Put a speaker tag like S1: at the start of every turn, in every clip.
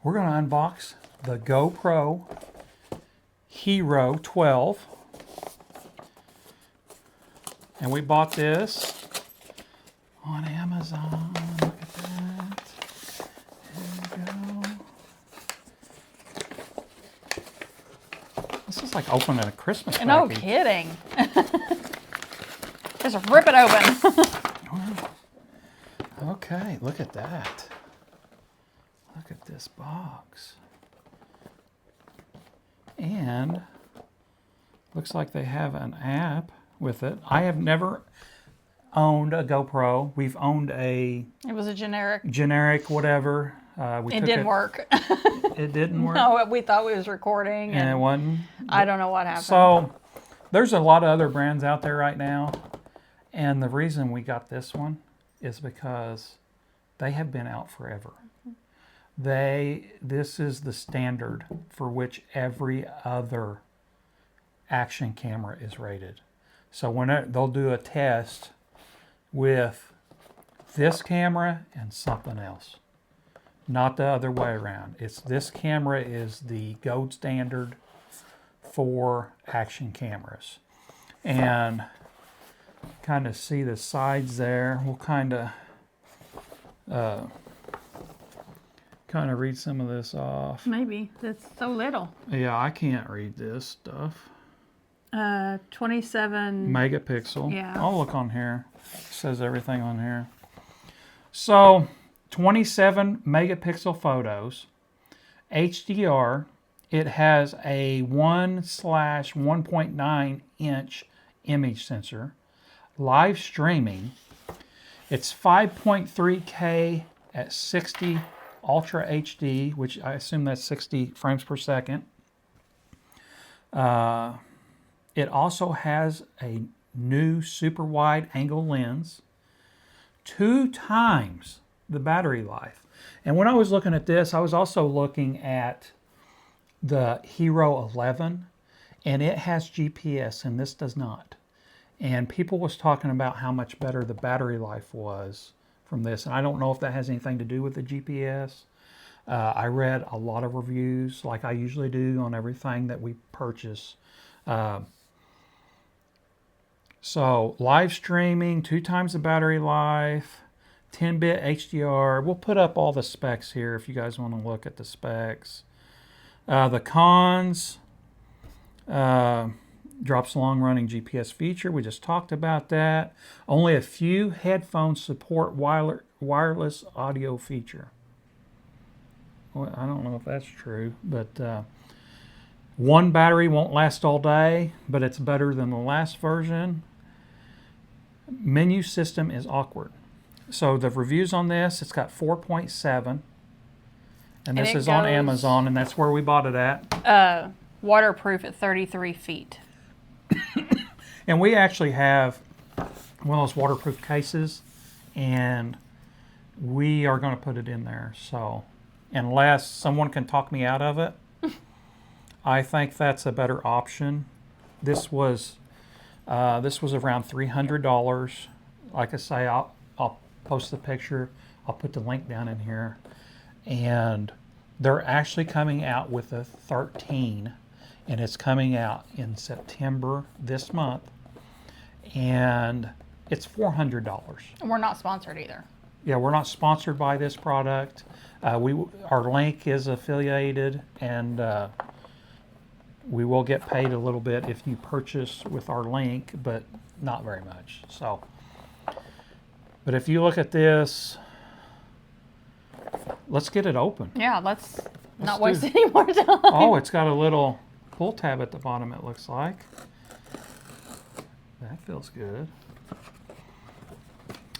S1: we're going to unbox the GoPro Hero 12. And we bought this on Amazon. Look at that. There we go. This is like opening a Christmas package.
S2: No kidding. Just rip it open.
S1: Okay, look at that. Look at this box. And looks like they have an app with it. I have never owned a GoPro. We've owned a...
S2: It was a generic.
S1: Generic whatever.
S2: It didn't work.
S1: It didn't work?
S2: No, we thought we was recording.
S1: And it wasn't?
S2: I don't know what happened.
S1: So, there's a lot of other brands out there right now. And the reason we got this one is because they have been out forever. This is the standard for which every other action camera is rated. So when they'll do a test with this camera and something else, not the other way around. It's this camera is the gold standard for action cameras. And kind of see the sides there. We'll kind of read some of this off.
S2: Maybe. That's so little.
S1: Yeah, I can't read this stuff.
S2: 27
S1: megapixel.
S2: Yeah.
S1: I'll look on here. It says everything on here. So 27 megapixel photos, HDR. It has a 1/1.9 inch image sensor. Live streaming. It's 5.3K at 60 Ultra HD, which I assume that's 60 frames per second. It also has a new super wide angle lens, 2 times the battery life. And when I was looking at this, I was also looking at the Hero 11, and it has GPS, and this does not. And people was talking about how much better the battery life was from this. And I don't know if that has anything to do with the GPS. I read a lot of reviews, like I usually do on everything that we purchase. So live streaming, 2 times the battery life, 10-bit HDR. We'll put up all the specs here if you guys want to look at the specs. The cons, drops long-running GPS feature. We just talked about that. Only a few headphones support wireless audio feature. Well, I don't know if that's true, but one battery won't last all day, but it's better than the last version. Menu system is awkward. So the reviews on this, it's got 4.7. And this is on Amazon, and that's where we bought it at.
S2: Waterproof at 33 feet.
S1: And we actually have one of those waterproof cases, and we are going to put it in there. So unless someone can talk me out of it, I think that's a better option. This was around $300. Like I say, I'll post the picture. I'll put the link down in here. And they're actually coming out with a 13, and it's coming out in September this month, and it's $400.
S2: And we're not sponsored either.
S1: Yeah, we're not sponsored by this product. Our link is affiliated, and we will get paid a little bit if you purchase with our link, but not very much. So, but if you look at this, let's get it open.
S2: Yeah, let's not waste any more time.
S1: Oh, it's got a little pull tab at the bottom, it looks like. That feels good.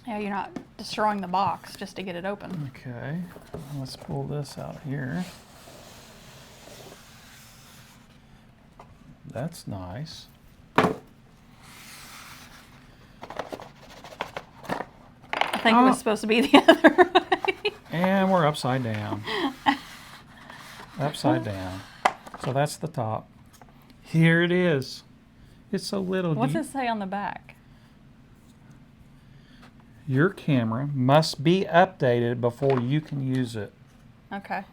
S2: Yeah, you're not destroying the box just to get it open.
S1: Okay, let's pull this out here. That's nice.
S2: I think it was supposed to be the other way.
S1: And we're upside down. Upside down. So that's the top. Here it is. It's so little.
S2: What's it say on the back?
S1: Your camera must be updated before you can use it.
S2: Okay.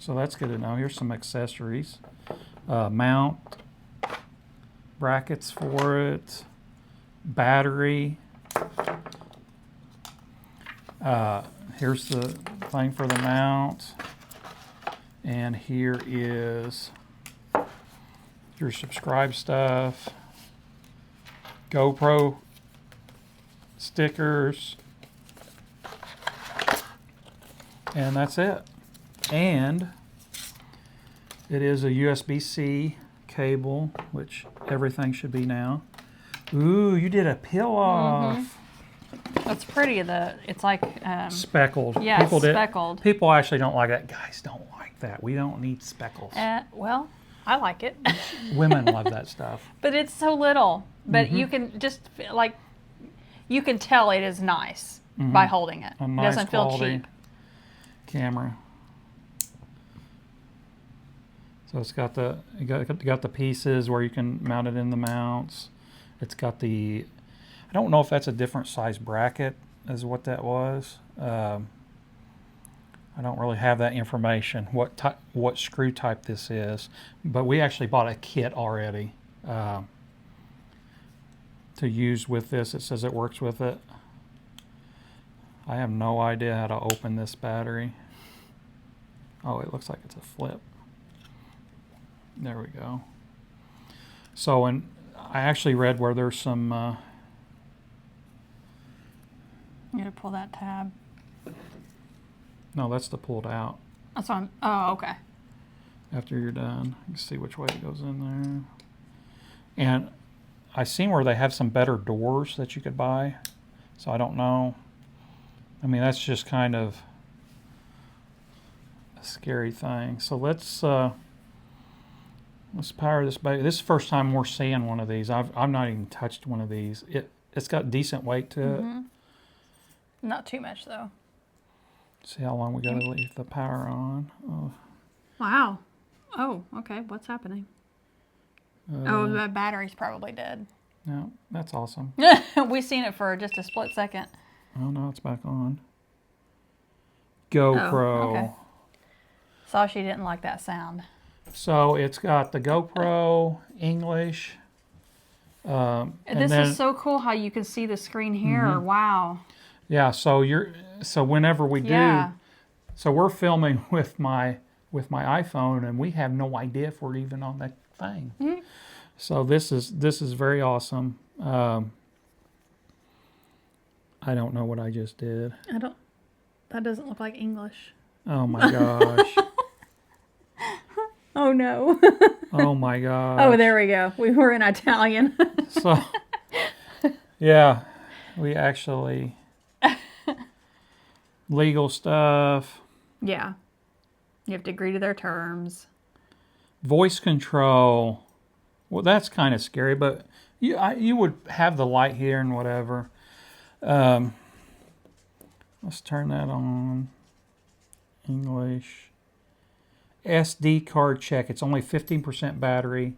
S1: So that's good to know. Here's some accessories. Mount, brackets for it, battery. Here's the thing for the mount. And here is your subscribe stuff, GoPro stickers, and that's it. And it is a USB-C cable, which everything should be now. Ooh, you did a peel off.
S2: That's pretty. It's like
S1: Speckled.
S2: Yeah,
S1: People
S2: speckled.
S1: People actually don't like that. Guys don't like that. We don't need speckles.
S2: Well, I like it.
S1: Women love that stuff.
S2: But it's so little. But you can just like you can tell it is nice by holding it.
S1: A
S2: It
S1: nice
S2: doesn't feel
S1: quality
S2: cheap.
S1: camera. So it's got you got the pieces where you can mount it in the mounts. It's got the, I don't know if that's a different size bracket as what that was. I don't really have that information, what screw type this is, but we actually bought a kit already to use with this. It says it works with it. I have no idea how to open this battery. Oh, it looks like it's a flip. There we go. So, and I actually read where there's some
S2: You gotta pull that tab.
S1: no, that's the pulled out.
S2: That's on. Oh, okay.
S1: After you're done, you can see which way it goes in there. And I seen where they have some better doors that you could buy. So I don't know. I mean, that's just kind of a scary thing. So let's power this baby. This is the first time we're seeing one of these. I've not even touched one of these. It's got decent weight to it.
S2: Not too much though.
S1: See how long we gotta leave the power on. Oh.
S2: Wow. Oh, okay. What's happening? Oh, the battery's probably dead.
S1: No, that's awesome.
S2: We seen it for just a split second.
S1: Oh no, it's back on. GoPro.
S2: Oh, okay. Saw she didn't like that sound.
S1: So it's got the GoPro, English. And
S2: This
S1: then,
S2: is so cool how you can see the screen here. Wow.
S1: yeah. So whenever we do, so we're filming with my iPhone, and we have no idea if we're even on that thing. So this is very awesome. I don't know what I just did.
S2: That doesn't look like English.
S1: Oh my gosh.
S2: Oh no.
S1: Oh my gosh.
S2: Oh, there we go. We were in Italian.
S1: So, yeah, we actually, legal stuff.
S2: Yeah. You have to agree to their terms.
S1: Voice control. Well, that's kind of scary, but you would have the light here and whatever. Let's turn that on. English. SD card check. It's only 15% battery.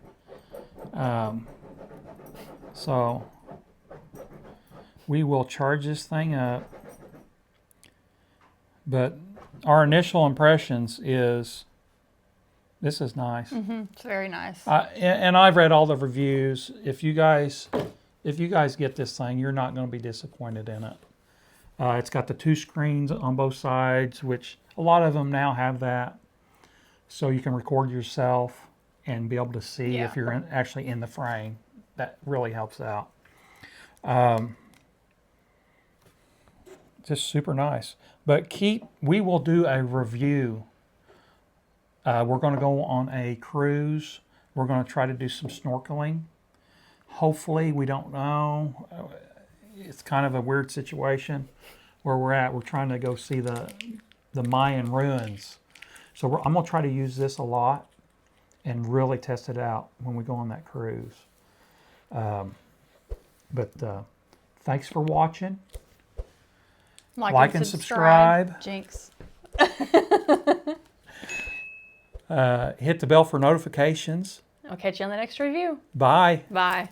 S1: So we will charge this thing up. But our initial impressions is this is nice.
S2: It's very nice.
S1: And I've read all the reviews. If you guys get this thing, you're not going to be disappointed in it. It's got the 2 screens on both sides, which a lot of them now have that. So you can record yourself and be able to see if you're actually in the frame. That really helps out. Just super nice. But we will do a review. We're going to go on a cruise. We're going to try to do some snorkeling. Hopefully, we don't know. It's kind of a weird situation where we're at. We're trying to go see the Mayan ruins. So I'm going to try to use this a lot and really test it out when we go on that cruise. But thanks for watching. Like and subscribe.
S2: Jinx.
S1: Hit the bell for notifications.
S2: I'll catch you on the next review.
S1: Bye.
S2: Bye.